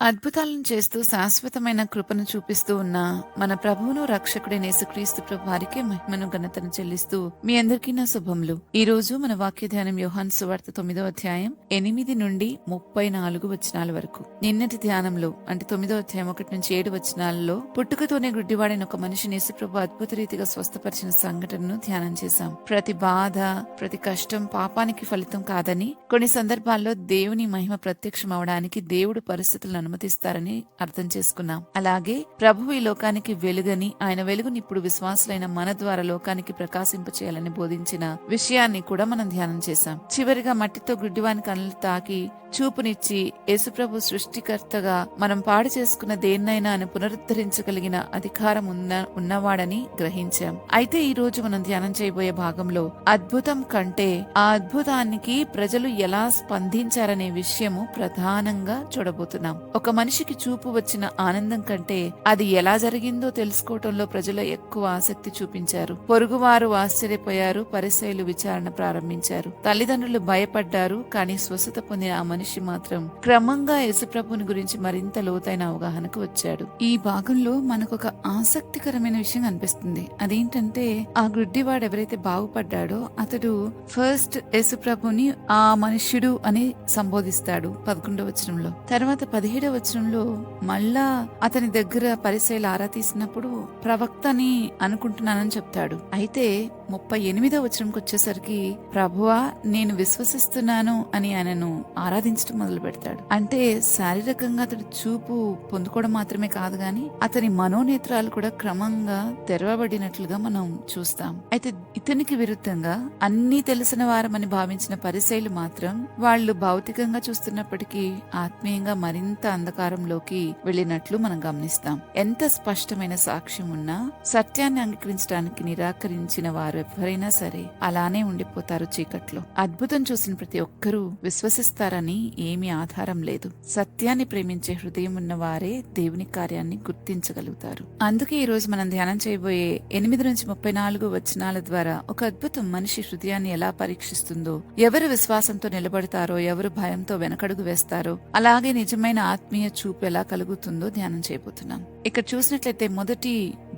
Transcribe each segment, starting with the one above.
అద్భుతాలను చేస్తూ శాశ్వతమైన కృపను చూపిస్తూ ఉన్న మన ప్రభువును రక్షకుడైన యేసుక్రీస్తు ప్రభు వారికి మహిమను ఘనతను చెల్లిస్తూ మీ అందరికీ నా శుభములు. ఈ రోజు మన వాక్య ధ్యానం యోహాను సువార్త 9వ అధ్యాయం 8 నుండి 34 వచనాల వరకు. నిన్నటి ధ్యానంలో అంటే 9వ అధ్యాయం 1 నుంచి 7 వచనాలలో పుట్టుకతోనే గుడ్డివాడైన ఒక మనిషిని యేసుప్రభు అద్భుత రీతిగా స్వస్థపరిచిన సంఘటనను ధ్యానం చేశాం. ప్రతి బాధ, ప్రతి కష్టం పాపానికి ఫలితం కాదని, కొన్ని సందర్భాల్లో దేవుని మహిమ ప్రత్యక్షం అవడానికి దేవుడు పరిస్థితులను అనుమతిస్తారని అర్థం చేసుకున్నాం. అలాగే ప్రభువు ఈ లోకానికి వెలుగని, ఆయన వెలుగుని ఇప్పుడు విశ్వాసులైన మన ద్వారా లోకానికి ప్రకాశింపచేయాలని బోధించిన విషయాన్ని కూడా మనం ధ్యానం చేశాం. చివరిగా మట్టితో గుడ్డివాని కళ్ళు తాకి చూపునిచ్చి యేసుప్రభు సృష్టికర్తగా మనం పాడు చేసుకున్న దేన్నైనా అని పునరుద్ధరించగలిగిన అధికారం ఉన్నవాడని గ్రహించాం. అయితే ఈ రోజు మనం ధ్యానం చేయబోయే భాగంలో అద్భుతం కంటే ఆ అద్భుతానికి ప్రజలు ఎలా స్పందించారనే విషయము ప్రధానంగా చూడబోతున్నాం. ఒక మనిషికి చూపు వచ్చిన ఆనందం కంటే అది ఎలా జరిగిందో తెలుసుకోవటంలో ప్రజలు ఎక్కువ ఆసక్తి చూపించారు. పొరుగువారు ఆశ్చర్యపోయారు, పరిసయ్యులు విచారణ ప్రారంభించారు. తల్లిదండ్రులు భయపడ్డారు. కానీ స్వస్థత పొందిన ఆ మనిషి మాత్రం క్రమంగా యేసుప్రభుని గురించి మరింత లోతైన అవగాహనకు వచ్చాడు. ఈ భాగంలో మనకు ఒక ఆసక్తికరమైన విషయం అనిపిస్తుంది. అదేంటంటే ఆ గుడ్డివాడు ఎవరైతే బాగుపడ్డాడో అతడు ఫస్ట్ యేసుప్రభుని ఆ మనుష్యుడు అని సంబోధిస్తాడు 11వ వచనంలో. తర్వాత 17వ వచనంలో మళ్ళా అతని దగ్గర పరిసయ్యులు ఆరా తీసినప్పుడు ప్రవక్తని అనుకుంటున్నానని చెప్తాడు. అయితే 38వ వచనంకి వచ్చేసరికి ప్రభువా నేను విశ్వసిస్తున్నాను అని ఆయనను ఆరాధించడం మొదలు పెడతాడు. అంటే శారీరకంగా అతడు చూపు పొందుకోవడం మాత్రమే కాదు గాని అతని మనోనేత్రాలు కూడా క్రమంగా తెరవబడినట్లుగా మనం చూస్తాం. అయితే ఇతనికి విరుద్ధంగా అన్ని తెలిసిన వారమని భావించిన పరిసయ్యులు మాత్రం వాళ్ళు భౌతికంగా చూస్తున్నప్పటికీ ఆత్మీయంగా మరింత అంధకారంలోకి వెళ్ళినట్లు మనం గమనిస్తాం. ఎంత స్పష్టమైన సాక్ష్యం ఉన్నా సత్యాన్ని అంగీకరించడానికి నిరాకరించిన వారు ఎవరైనా సరే అలానే ఉండిపోతారు చీకట్లో. అద్భుతం చూసిన ప్రతి ఒక్కరూ విశ్వసిస్తారని ఏమీ ఆధారం లేదు. సత్యాన్ని ప్రేమించే హృదయం ఉన్న వారే దేవుని కార్యాన్ని గుర్తించగలుగుతారు. అందుకే ఈ రోజు మనం ధ్యానం చేయబోయే 8 నుంచి 34 వచనాల ద్వారా ఒక అద్భుతం మనిషి హృదయాన్ని ఎలా పరీక్షిస్తుందో, ఎవరు విశ్వాసంతో నిలబడతారో, ఎవరు భయంతో వెనకడుగు వేస్తారో, అలాగే నిజమైన ఆత్మీయ చూపు ఎలా కలుగుతుందో ధ్యానం చేయబోతున్నాం. ఇక్కడ చూసినట్లయితే మొదటి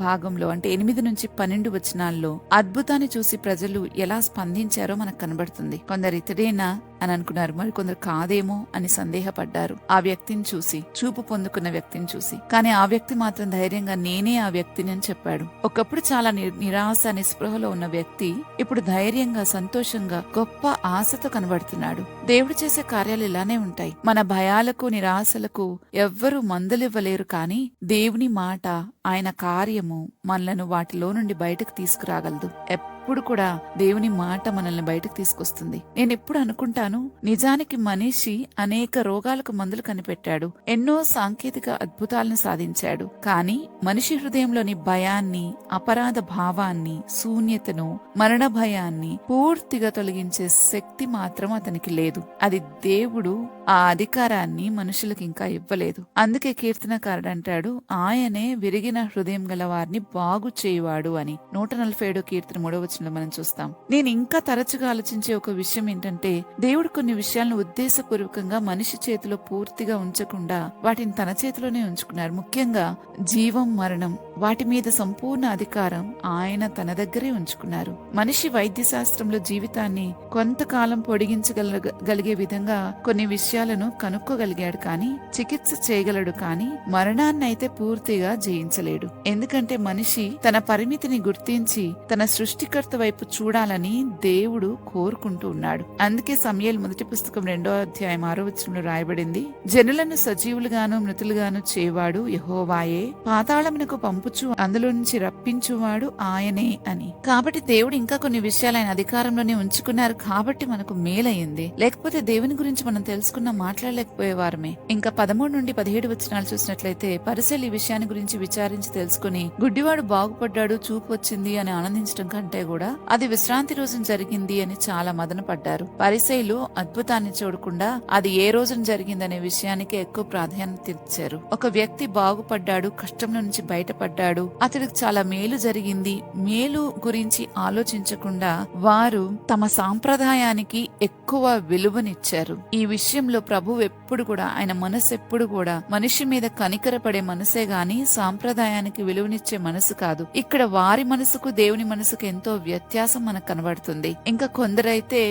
భాగంలో అంటే 8 నుంచి 12 వచనాల్లో అద్భుతాన్ని చూసి ప్రజలు ఎలా స్పందించారో మనకు కనబడుతుంది. కొందరు ఇతడేనా అని అనుకున్నారు, మరి కొందరు కాదేమో అని సందేహపడ్డారు ఆ వ్యక్తిని చూసి, చూపు పొందుకున్న వ్యక్తిని చూసి. కానీ ఆ వ్యక్తి మాత్రం ధైర్యంగా నేనే ఆ వ్యక్తిని అని చెప్పాడు. ఒకప్పుడు చాలా నిరాశ నిస్పృహలో ఉన్న వ్యక్తి ఇప్పుడు ధైర్యంగా, సంతోషంగా, గొప్ప ఆశతో కనబడుతున్నాడు. దేవుడు చేసే కార్యాలు ఇలానే ఉంటాయి. మన భయాలకు, నిరాశలకు ఎవ్వరూ మందులివ్వలేరు. కానీ దేవుని మాట, ఆయన కార్యము మనలను వాటిలో నుండి బయటకు తీసుకురాగలదు. ఎప్పుడు కూడా దేవుని మాట మనల్ని బయటకు తీసుకొస్తుంది. నేను ఎప్పుడు అనుకుంటాను, నిజానికి మనిషి అనేక రోగాలకు మందులు కనిపెట్టాడు, ఎన్నో సాంకేతిక అద్భుతాలను సాధించాడు. కానీ మనిషి హృదయంలోని భయాన్ని, అపరాధ భావాన్ని, శూన్యతను, మరణ భయాన్ని పూర్తిగా తొలగించే శక్తి మాత్రం అతనికి లేదు. అది దేవుడు ఆ అధికారాన్ని మనుషులకు ఇంకా ఇవ్వలేదు. అందుకే కీర్తనకారుడు అంటాడు, ఆయనే విరిగిన హృదయం గల వారిని బాగు చేయువాడు అని. 147 కీర్తన 3వ వచనంలో మనం చూస్తాం. నేను ఇంకా తరచుగా ఆలోచించే ఒక విషయం ఏంటంటే, దేవుడు కొన్ని విషయాలను ఉద్దేశపూర్వకంగా మనిషి చేతిలో పూర్తిగా ఉంచకుండా వాటిని తన చేతిలోనే ఉంచుకున్నారు. ముఖ్యంగా జీవం, మరణం, వాటి మీద సంపూర్ణ అధికారం ఆయన తన దగ్గరే ఉంచుకున్నారు. మనిషి వైద్య శాస్త్రంలో జీవితాన్ని కొంతకాలం పొడిగించగలిగే విధంగా కొన్ని విషయాలను కనుక్కోగలిగాడు. కానీ చికిత్స చేయగలడు, కానీ మరణాన్ని అయితే పూర్తిగా జయించలేడు. ఎందుకంటే మనిషి తన పరిమితిని గుర్తించి తన సృష్టికర్త వైపు చూడాలని దేవుడు కోరుకుంటూ ఉన్నాడు. అందుకే సమూయేలు మొదటి పుస్తకం 2వ అధ్యాయం 6వ వచనంలో రాయబడింది, జనులను సజీవులుగాను మృతులుగాను చేవాడు యెహోవాయే, పాతాళమునకు పంపుచు అందులో నుంచి రప్పించువాడు ఆయనే అని. కాబట్టి దేవుడు ఇంకా కొన్ని విషయాలు ఆయన అధికారంలోనే ఉంచుకున్నారు. కాబట్టి మనకు మేలయ్యింది. లేకపోతే దేవుని గురించి మనం తెలుసుకున్నా మాట్లాడలేకపోయేవారమే. ఇంకా 13 నుండి 17 వచనాలు చూసినట్లయితే పరిసయ్యులు ఈ విషయాన్ని గురించి విచారించి తెలుసుకుని గుడ్డివాడు బాగుపడ్డాడు, చూపు వచ్చింది అని ఆనందించడం కంటే కూడా అది విశ్రాంతి రోజున జరిగింది అని చాలా మదన పడ్డారు. పరిసయ్యులు అద్భుతాన్ని చూడకుండా అది ఏ రోజున జరిగిందనే విషయానికి ఎక్కువ ప్రాధాన్యత ఇచ్చారు. ఒక వ్యక్తి బాగుపడ్డాడు, కష్టం నుంచి బయటపడ్డాడు, అతడికి చాలా మేలు జరిగింది, మేలు గురించి ఆలోచించకుండా వారు తమ సాంప్రదాయానికి ఎక్కువ విలువనిచ్చారు. ఈ విషయంలో ప్రభువు ఎప్పుడు కూడా, ఆయన మనసు ఎప్పుడు కూడా మనిషి మీద కనికరపడే మనసే గాని సాంప్రదాయానికి విలువనిచ్చే మనసు కాదు. ఇక్కడ వారి మనసుకు దేవుని మనసుకు ఎంతో వ్యత్యాసం మనకు కనబడుతుంది. ఇంకా కొందరైతే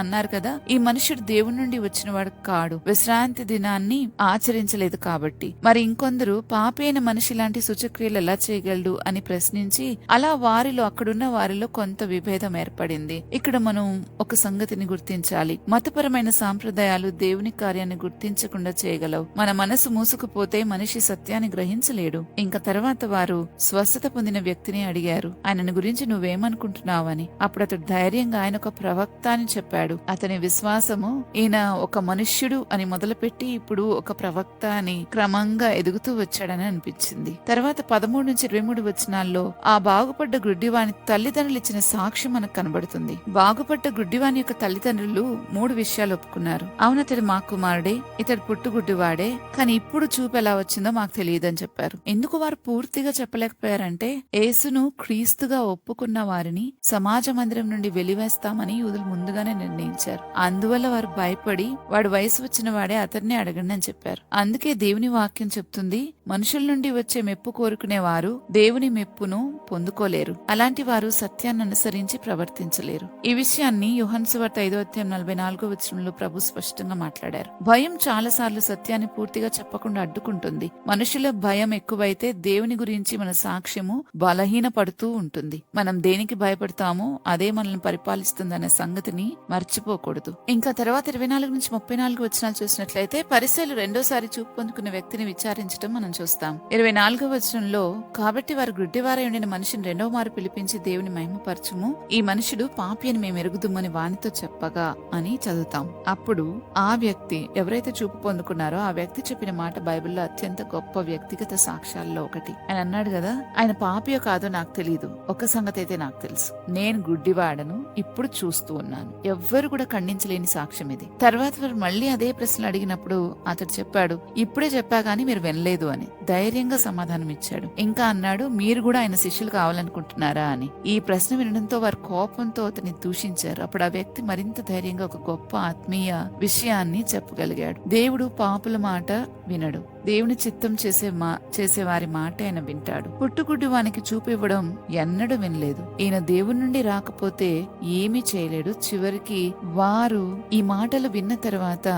అన్నారు కదా, ఈ మనుషుడు దేవుని నుండి వచ్చినవాడు కాడు, విశ్రాంతి దినాన్ని ఆచరించలేదు కాబట్టి. మరి ఇంకొందరు పాపి అయిన మనిషి లాంటి సూచక్రియలు ఎలా చేయగలడు అని ప్రశ్నించి అలా వారిలో, అక్కడున్న వారిలో కొంత విభేదం ఏర్పడింది. ఇక్కడ మనం ఒక సంగతిని గుర్తించాలి. మతపరమైన సాంప్రదాయాలు దేవుని కార్యాన్ని గుర్తించకుండా చేయగలవు. మన మనసు మూసుకుపోతే మనిషి సత్యాన్ని గ్రహించలేడు. ఇంకా తర్వాత వారు స్వస్థత పొందిన వ్యక్తిని అడిగారు, ఆయనను గురించి నువ్వేమనుకుంటున్నావని. అప్పుడు అతడు ధైర్యంగా ఆయన ఒక ప్రవక్త అని చెప్పాడు. అతని విశ్వాసము ఈయన ఒక మనుష్యుడు అని మొదలుపెట్టి ఇప్పుడు ఒక ప్రవక్త అని క్రమంగా ఎదుగుతూ వచ్చాడని అనిపించింది. తర్వాత 13 నుంచి 23 వచనాల్లో ఆ బాగుపడ్డ గుడ్డివాని తల్లిదండ్రులు ఇచ్చిన సాక్ష్యం మనకు కనబడుతుంది. బాగుపడ్డ గుడ్డివాని యొక్క తల్లిదండ్రులు 3 విషయాలు ఒప్పుకున్నారు. అవును, అతడు మా కుమారుడే, ఇతడు పుట్టుగుడ్డివాడే, కానీ ఇప్పుడు చూపు ఎలా వచ్చిందో మాకు తెలియదని చెప్పారు. ఎందుకు వారు పూర్తిగా చెప్పలేకపోయారంటే, యేసును క్రీస్తుగా ఒప్పుకున్న వారిని సమాజ మందిరం నుండి వెలివేస్తామని యూదులు ముందుగానే నిర్ణయించారు. అందువల్ల వారు భయపడి వాడు వయసు వచ్చిన వాడే అతన్ని అడగండి అని చెప్పారు. అందుకే దేవుని వాక్యం చెప్తుంది, మనుషుల నుండి వచ్చే మెప్పు కోరుకునే వారు దేవుని మెప్పును పొందుకోలేరు. అలాంటి వారు సత్యాన్ని అనుసరించి ప్రవర్తించలేరు. ఈ విషయాన్ని యోహాను సువార్త 5:44 వచనంలో ప్రభు స్పష్టంగా మాట్లాడారు. భయం చాలా సార్లు సత్యాన్ని పూర్తిగా చెప్పకుండా అడ్డుకుంటుంది. మనుషుల భయం ఎక్కువైతే దేవుని గురించి మన సాక్ష్యము బలహీన పడుతూ ఉంటుంది. మనం దేనికి భయపడతామో అదే మనల్ని పరిపాలిస్తుందనే సంగతిని మర్చిపోకూడదు. ఇంకా తర్వాత 24 నుంచి 34 వచనాలు చూసినట్లయితే పరిసయ్యులు రెండోసారి చూపు పొందుకున్న వ్యక్తిని విచారించడం మనం చూస్తాం. 24వ వచనంలో, కాబట్టి వారు గుడ్డివారై ఉండిన మనిషిని రెండవ మారు పిలిపించి దేవుని మహిమపరచుము, ఈ మనుషుడు పాపి అని మేము ఎరుగుదుమని వానితో చెప్పగా అని చదువుతాం. అప్పుడు ఆ వ్యక్తి, ఎవరైతే చూపు పొందుకున్నారో ఆ వ్యక్తి చెప్పిన మాట బైబిల్లో అత్యంత గొప్ప వ్యక్తిగత సాక్ష్యాల్లో ఒకటి. ఆయన అన్నాడు కదా, ఆయన పాపియో కాదో నాకు తెలియదు, ఒక సంగతి అయితే నాకు తెలుసు, నేను గుడ్డివాడను, ఇప్పుడు చూస్తూ ఉన్నాను. ఎవ్వరు కూడా ఖండించలేని సాక్ష్యం ఇది. తర్వాత వారు మళ్ళీ అదే ప్రశ్నలు అడిగినప్పుడు అతడు చెప్పాడు, ఇప్పుడే చెప్పా గానీ మీరు వినలేదు అని ధైర్యంగా సమాధానం ఇచ్చాడు. ఇంకా అన్నాడు, మీరు కూడా ఆయన శిష్యులు కావాలనుకుంటున్నారా అని. ఈ ప్రశ్న వినడంతో వారు కోపంతో అతన్ని దూషించారు. అప్పుడు ఆ వ్యక్తి మరింత ధైర్యంగా ఒక గొప్ప ఆత్మీయ విషయాన్ని చెప్పగలిగాడు. దేవుడు పాపుల మాట వినడు, దేవుని చిత్తం చేసే వారి మాట ఆయన వింటాడు. పుట్టుగుడ్డి వానికి చూపివ్వడం ఎన్నడూ వినలేదు. ఈయన దేవుని నుండి రాకపోతే ఏమీ చేయలేడు. చివరికి వారు ఈ మాటలు విన్న తర్వాత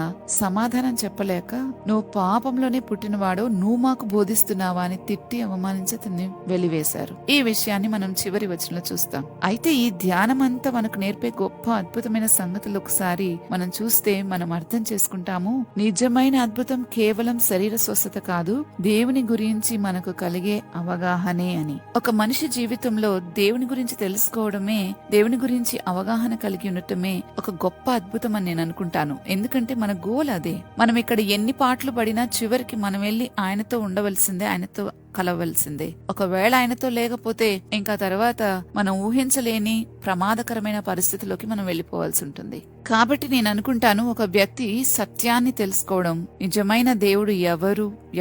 సమాధానం చెప్పలేక, నువ్వు పాపంలోనే పుట్టినవాడు, నువ్వు మాకు బోధిస్తున్నావా అని తిట్టి అవమానించి అతన్ని వెలివేశారు. ఈ విషయాన్ని మనం చివరి వచనంలో చూస్తాం. అయితే ఈ ధ్యానం అంతా మనకు నేర్పే గొప్ప అద్భుతమైన సంగతులు ఒకసారి మనం చూస్తే మనం అర్థం చేసుకుంటాము. నిజమైన అద్భుతం కేవలం శరీర స్వస్థత కాదు, దేవుని గురించి మనకు కలిగే అవగాహనే అని. ఒక మనిషి జీవితంలో దేవుని గురించి తెలుసుకోవడమే, దేవుని గురించి అవగాహన కలిగి ఉండటమే ఒక గొప్ప అద్భుతం అని నేను అనుకుంటాను. ఎందుకంటే మన గోల్ అదే. మనం ఇక్కడ ఎన్ని పాటలు పడినా చివరికి మనం వెళ్ళి ఆయనతో ఉండవలసిందే, ఆయనతో కలవలసిందే. ఒకవేళ ఆయనతో లేకపోతే ఇంకా తర్వాత మనం ఊహించలేని ప్రమాదకరమైన పరిస్థితిలోకి మనం వెళ్లిపోవాల్సి ఉంటుంది. కాబట్టి నేను అనుకుంటాను, ఒక వ్యక్తి సత్యాన్ని తెలుసుకోవడం, నిజమైన దేవుడు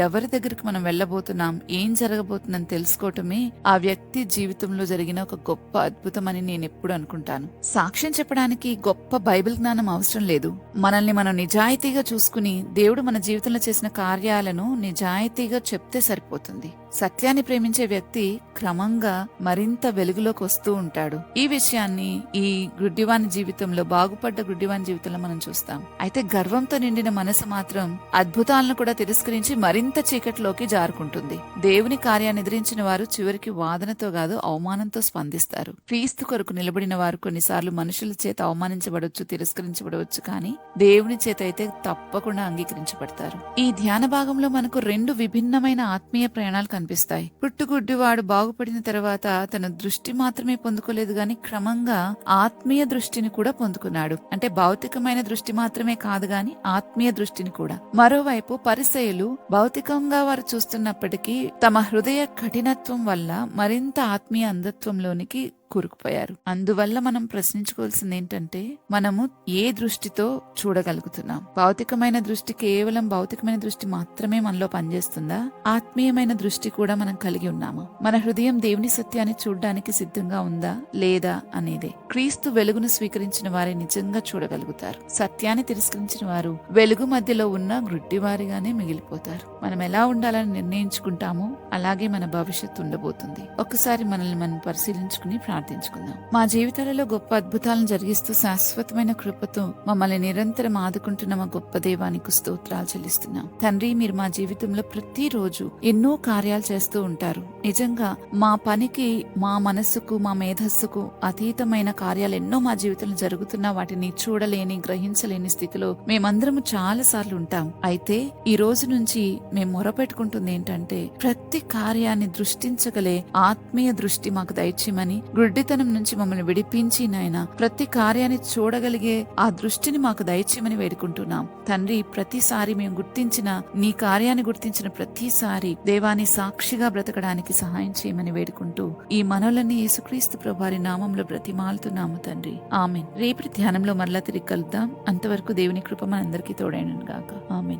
ఎవరి దగ్గరికి మనం వెళ్ళబోతున్నాం, ఏం జరగబోతుందని తెలుసుకోవటమే ఆ వ్యక్తి జీవితంలో జరిగిన ఒక గొప్ప అద్భుతం అని నేను ఎప్పుడు అనుకుంటాను. సాక్ష్యం చెప్పడానికి గొప్ప బైబిల్ జ్ఞానం అవసరం లేదు. మనల్ని మనం నిజాయితీగా చూసుకుని దేవుడు మన జీవితంలో చేసిన కార్యాలను నిజాయితీగా చెప్తే సరిపోతుంది. సత్యాన్ని ప్రేమించే వ్యక్తి క్రమంగా మరింత వెలుగులోకి వస్తూ ఉంటాడు. ఈ విషయాన్ని ఈ గుడ్డివాని జీవితంలో, బాగుపడ్డ గుడ్డివాని జీవితంలో మనం చూస్తాం. అయితే గర్వంతో నిండిన మనసు మాత్రం అద్భుతాలను కూడా తిరస్కరించి మరింత చీకటిలోకి జారుకుంటుంది. దేవుని కార్యాన్ని ఎదిరించిన వారు చివరికి వాదనతో కాదు, అవమానంతో స్పందిస్తారు. క్రీస్తు కొరకు నిలబడిన వారు కొన్నిసార్లు మనుషుల చేత అవమానించబడవచ్చు, తిరస్కరించబడవచ్చు, కానీ దేవుని చేత అయితే తప్పకుండా అంగీకరించబడతారు. ఈ ధ్యాన భాగంలో మనకు 2 విభిన్నమైన ఆత్మీయ ప్రయాణాలు కనిపిస్తాయి. పుట్టుగుడ్డివాడు బాగుపడిన తర్వాత తన దృష్టి మాత్రమే పొందుకోలేదు గాని క్రమంగా ఆత్మీయ దృష్టిని కూడా పొందుకున్నాడు. అంటే భౌతికమైన దృష్టి మాత్రమే కాదు గాని ఆత్మీయ దృష్టిని కూడా. మరోవైపు పరిసయ్యులు భౌతికంగా వారు చూస్తున్నప్పటికీ తమ హృదయ కఠినత్వం వల్ల మరింత ఆత్మీయ అంధత్వంలోనికి కూరుకుపోయారు. అందువల్ల మనం ప్రశ్నించుకోవాల్సింది ఏంటంటే, మనము ఏ దృష్టితో చూడగలుగుతున్నాం? భౌతికమైన దృష్టి, కేవలం భౌతికమైన దృష్టి మాత్రమే మనలో పనిచేస్తుందా? ఆత్మీయమైన దృష్టి కూడా మనం కలిగి ఉన్నామా? మన హృదయం దేవుని సత్యాన్ని చూడడానికి సిద్ధంగా ఉందా లేదా అనేదే. క్రీస్తు వెలుగును స్వీకరించిన వారే నిజంగా చూడగలుగుతారు. సత్యాన్ని తిరస్కరించిన వారు వెలుగు మధ్యలో ఉన్న గ్రుడ్డివారిగానే మిగిలిపోతారు. మనం ఎలా ఉండాలని నిర్ణయించుకుంటామో అలాగే మన భవిష్యత్తు ఉండబోతుంది. ఒకసారి మనల్ని మనం పరిశీలించుకుని ప్రార్థించుకుందాం. మా జీవితాలలో గొప్ప అద్భుతాలను జరిగిస్తూ శాశ్వతమైన కృపతో మమ్మల్ని నిరంతరం ఆదుకుంటున్న మా గొప్ప దేవానికి స్తోత్రాలు చెల్లిస్తున్నాం. తండ్రి, మీరు మా జీవితంలో ప్రతిరోజు ఎన్నో కార్యాలు చేస్తూ ఉంటారు. నిజంగా మా పనికి, మా మనస్సుకు, మా మేధస్సుకు అతీతమైన కార్యాలు ఎన్నో మా జీవితంలో జరుగుతున్నా వాటిని చూడలేని, గ్రహించలేని స్థితిలో మేమందరము చాలా సార్లు ఉంటాం. అయితే ఈ రోజు నుంచి మేము మొరపెట్టుకుంటుంది ఏంటంటే, ప్రతి కార్యాన్ని దృష్టించగలే ఆత్మీయ దృష్టి మాకు దయచేయమని, గుడ్డితనం నుంచి మమ్మల్ని విడిపించి నాయనా ప్రతి కార్యాన్ని చూడగలిగే ఆ దృష్టిని మాకు దయచేయమని వేడుకుంటున్నాం. తండ్రి, ప్రతిసారి మేము గుర్తించిన నీ కార్యాన్ని గుర్తించిన ప్రతిసారి దేవాని సాక్షిగా బ్రతకడానికి సహాయం చేయమని వేడుకుంటూ ఈ మనవులన్నీ యేసుక్రీస్తు ప్రభువారి నామంలో బ్రతిమాలుతున్నాము తండ్రి. ఆమెన్. రేపటి ధ్యానంలో మరలా తిరిగి కలుద్దాం. అంతవరకు దేవుని కృప మనందరికీ తోడైనను గాక. ఆమెన్.